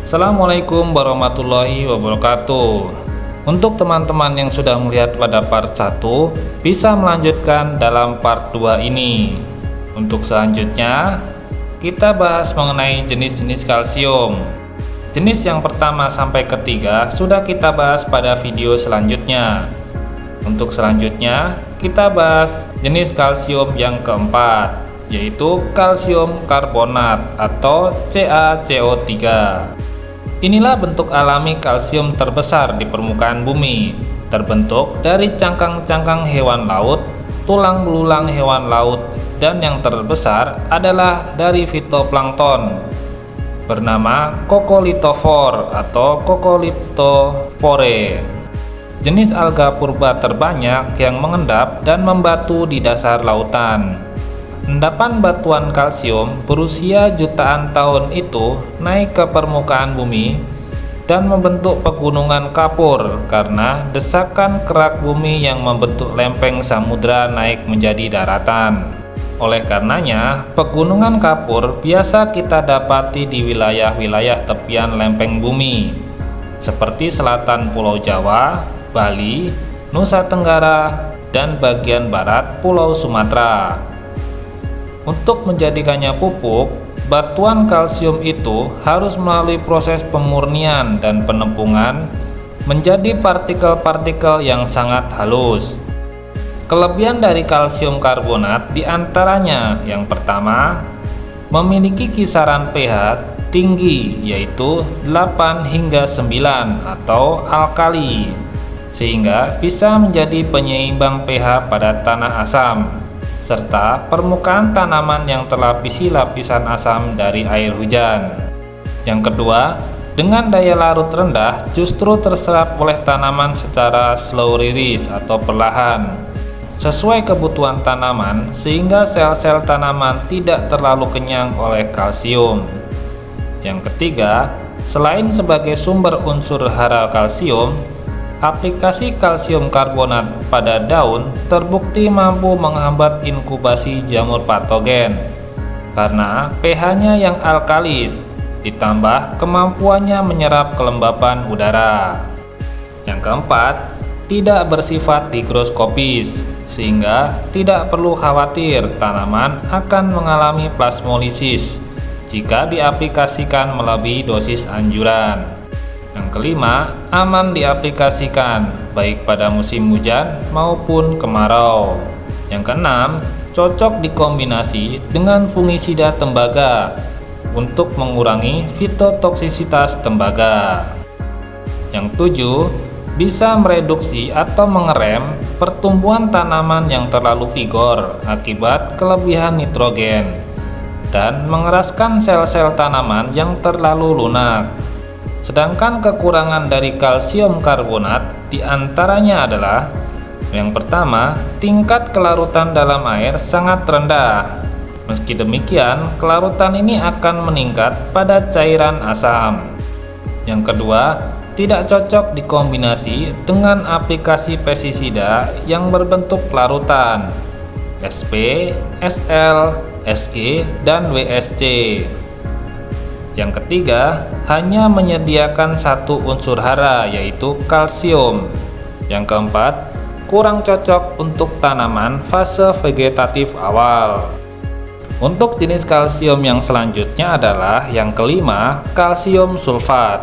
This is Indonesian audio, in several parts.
Assalamualaikum warahmatullahi wabarakatuh. Untuk teman-teman yang sudah melihat pada part 1, bisa melanjutkan dalam part 2 ini. Untuk selanjutnya, kita bahas mengenai jenis-jenis kalsium. Jenis yang pertama sampai ketiga sudah kita bahas pada video selanjutnya. Untuk selanjutnya, kita bahas jenis kalsium yang keempat, yaitu kalsium karbonat atau CaCO3. Inilah bentuk alami kalsium terbesar di permukaan bumi, terbentuk dari cangkang-cangkang hewan laut, tulang belulang hewan laut, dan yang terbesar adalah dari fitoplankton bernama Coccolithophore atau Coccolithophore. Jenis alga purba terbanyak yang mengendap dan membatu di dasar lautan. Endapan batuan kalsium berusia jutaan tahun itu naik ke permukaan bumi dan membentuk pegunungan kapur karena desakan kerak bumi yang membentuk lempeng samudra naik menjadi daratan. Oleh karenanya, pegunungan kapur biasa kita dapati di wilayah-wilayah tepian lempeng bumi seperti selatan Pulau Jawa, Bali, Nusa Tenggara, dan bagian barat Pulau Sumatera. Untuk menjadikannya pupuk, batuan kalsium itu harus melalui proses pemurnian dan penepungan menjadi partikel-partikel yang sangat halus. Kelebihan dari kalsium karbonat diantaranya yang pertama, memiliki kisaran pH tinggi yaitu 8 hingga 9 atau alkali, sehingga bisa menjadi penyeimbang pH pada tanah asam serta permukaan tanaman yang terlapisi lapisan asam dari air hujan. Yang kedua, dengan daya larut rendah justru terserap oleh tanaman secara slow release atau perlahan, sesuai kebutuhan tanaman sehingga sel-sel tanaman tidak terlalu kenyang oleh kalsium. Yang ketiga, selain sebagai sumber unsur hara kalsium, aplikasi kalsium karbonat pada daun terbukti mampu menghambat inkubasi jamur patogen karena pH-nya yang alkalis ditambah kemampuannya menyerap kelembapan udara. Yang keempat, tidak bersifat higroskopis sehingga tidak perlu khawatir tanaman akan mengalami plasmolisis jika diaplikasikan melebihi dosis anjuran. Yang kelima, aman diaplikasikan baik pada musim hujan maupun kemarau. Yang keenam, cocok dikombinasi dengan fungisida tembaga untuk mengurangi fitotoksisitas tembaga. Yang tujuh, bisa mereduksi atau mengerem pertumbuhan tanaman yang terlalu vigor akibat kelebihan nitrogen dan mengeraskan sel-sel tanaman yang terlalu lunak. Sedangkan kekurangan dari kalsium karbonat diantaranya adalah yang pertama, tingkat kelarutan dalam air sangat rendah. Meski demikian, kelarutan ini akan meningkat pada cairan asam. Yang kedua, tidak cocok dikombinasi dengan aplikasi pestisida yang berbentuk larutan SP, SL, SG, dan WSC. Yang ketiga, hanya menyediakan satu unsur hara yaitu kalsium. Yang keempat, kurang cocok untuk tanaman fase vegetatif awal. Untuk jenis kalsium yang selanjutnya adalah yang kelima, kalsium sulfat.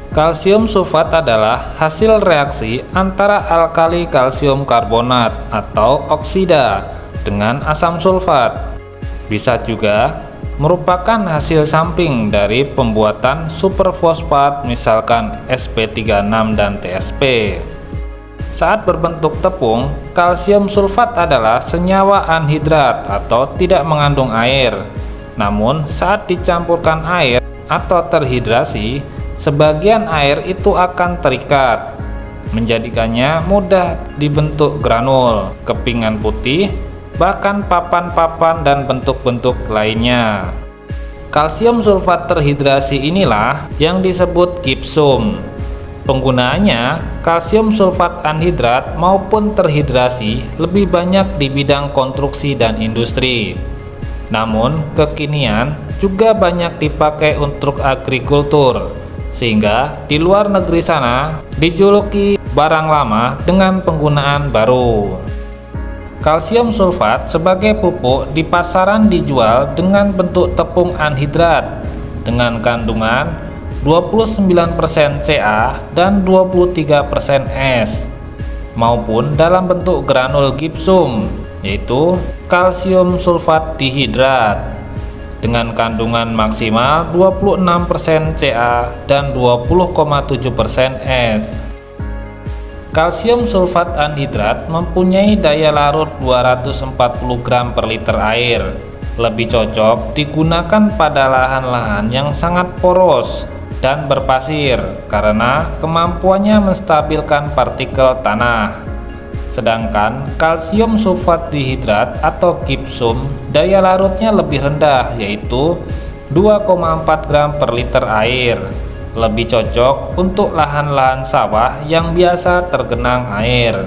Kalsium sulfat adalah hasil reaksi antara alkali kalsium karbonat atau oksida dengan asam sulfat. Bisa juga merupakan hasil samping dari pembuatan superfosfat misalkan sp36 dan TSP. Saat berbentuk tepung, kalsium sulfat adalah senyawa anhidrat atau tidak mengandung air. Namun saat dicampurkan air atau terhidrasi, sebagian air itu akan terikat, menjadikannya mudah dibentuk granul, kepingan putih, bahkan papan-papan dan bentuk-bentuk lainnya. Kalsium sulfat terhidrasi inilah yang disebut gipsum. Penggunaannya, kalsium sulfat anhidrat maupun terhidrasi lebih banyak di bidang konstruksi dan industri. Namun, kekinian juga banyak dipakai untuk agrikultur, sehingga di luar negeri sana dijuluki barang lama dengan penggunaan baru. Kalsium sulfat sebagai pupuk di pasaran dijual dengan bentuk tepung anhidrat dengan kandungan 29% Ca dan 23% S, maupun dalam bentuk granul gipsum, yaitu kalsium sulfat dihidrat dengan kandungan maksimal 26% Ca dan 20,7% S. Kalsium sulfat anhidrat mempunyai daya larut 240 gram per liter air. Lebih cocok digunakan pada lahan-lahan yang sangat poros dan berpasir karena kemampuannya menstabilkan partikel tanah. Sedangkan kalsium sulfat dihidrat atau gipsum daya larutnya lebih rendah, yaitu 2,4 gram per liter air. Lebih cocok untuk lahan-lahan sawah yang biasa tergenang air.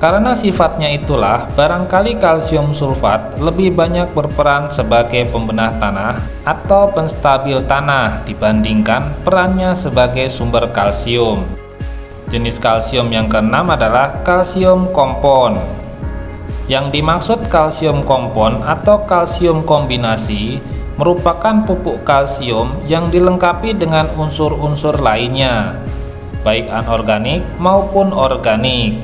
Karena sifatnya itulah, barangkali kalsium sulfat lebih banyak berperan sebagai pembenah tanah atau penstabil tanah dibandingkan perannya sebagai sumber kalsium. Jenis kalsium yang keenam adalah kalsium kompon. Yang dimaksud kalsium kompon atau kalsium kombinasi merupakan pupuk kalsium yang dilengkapi dengan unsur-unsur lainnya, baik anorganik maupun organik.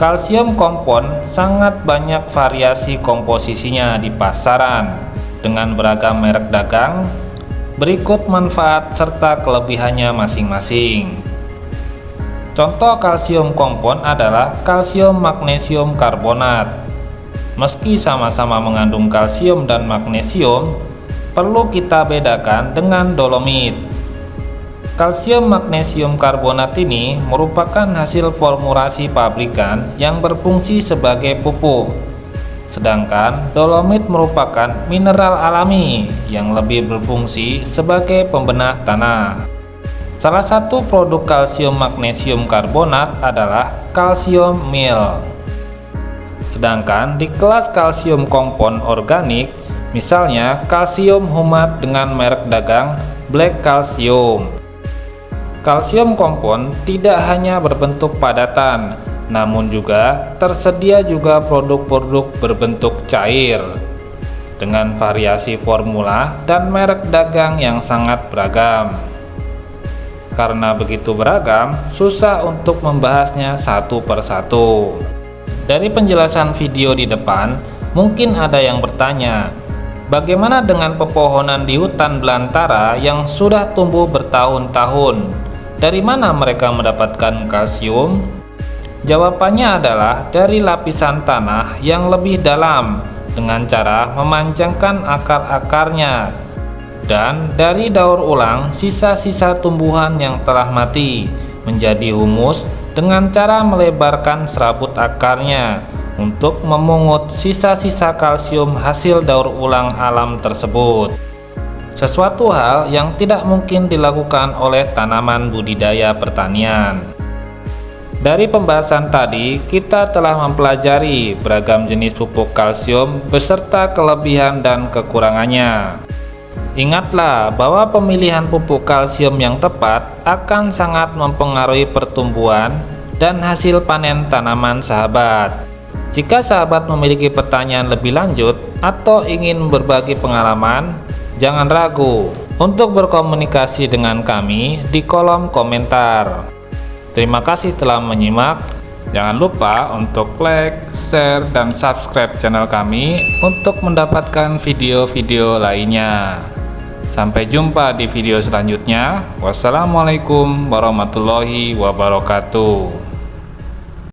Kalsium kompon sangat banyak variasi komposisinya di pasaran dengan beragam merek dagang. Berikut manfaat serta kelebihannya masing-masing. Contoh kalsium kompon adalah kalsium magnesium karbonat. Meski sama-sama mengandung kalsium dan magnesium, perlu kita bedakan dengan dolomit. Kalsium magnesium karbonat ini merupakan hasil formulasi pabrikan yang berfungsi sebagai pupuk. Sedangkan dolomit merupakan mineral alami yang lebih berfungsi sebagai pembenah tanah. Salah satu produk kalsium magnesium karbonat adalah kalsium mil. Sedangkan di kelas kalsium kompon organik, misalnya kalsium humat dengan merek dagang Black Calcium. Kalsium kompon tidak hanya berbentuk padatan, namun juga tersedia juga produk-produk berbentuk cair dengan variasi formula dan merek dagang yang sangat beragam. Karena begitu beragam, susah untuk membahasnya satu persatu. Dari penjelasan video di depan, mungkin ada yang bertanya, bagaimana dengan pepohonan di hutan belantara yang sudah tumbuh bertahun-tahun? Dari mana mereka mendapatkan kalsium? Jawabannya adalah dari lapisan tanah yang lebih dalam dengan cara memanjangkan akar-akarnya dan dari daur ulang sisa-sisa tumbuhan yang telah mati menjadi humus dengan cara melebarkan serabut akarnya untuk memungut sisa-sisa kalsium hasil daur ulang alam tersebut. Sesuatu hal yang tidak mungkin dilakukan oleh tanaman budidaya pertanian. Dari pembahasan tadi, kita telah mempelajari beragam jenis pupuk kalsium beserta kelebihan dan kekurangannya. Ingatlah bahwa pemilihan pupuk kalsium yang tepat akan sangat mempengaruhi pertumbuhan dan hasil panen tanaman sahabat. Jika sahabat memiliki pertanyaan lebih lanjut atau ingin berbagi pengalaman, jangan ragu untuk berkomunikasi dengan kami di kolom komentar. Terima kasih telah menyimak. Jangan lupa untuk like, share, dan subscribe channel kami untuk mendapatkan video-video lainnya. Sampai jumpa di video selanjutnya. Wassalamualaikum warahmatullahi wabarakatuh.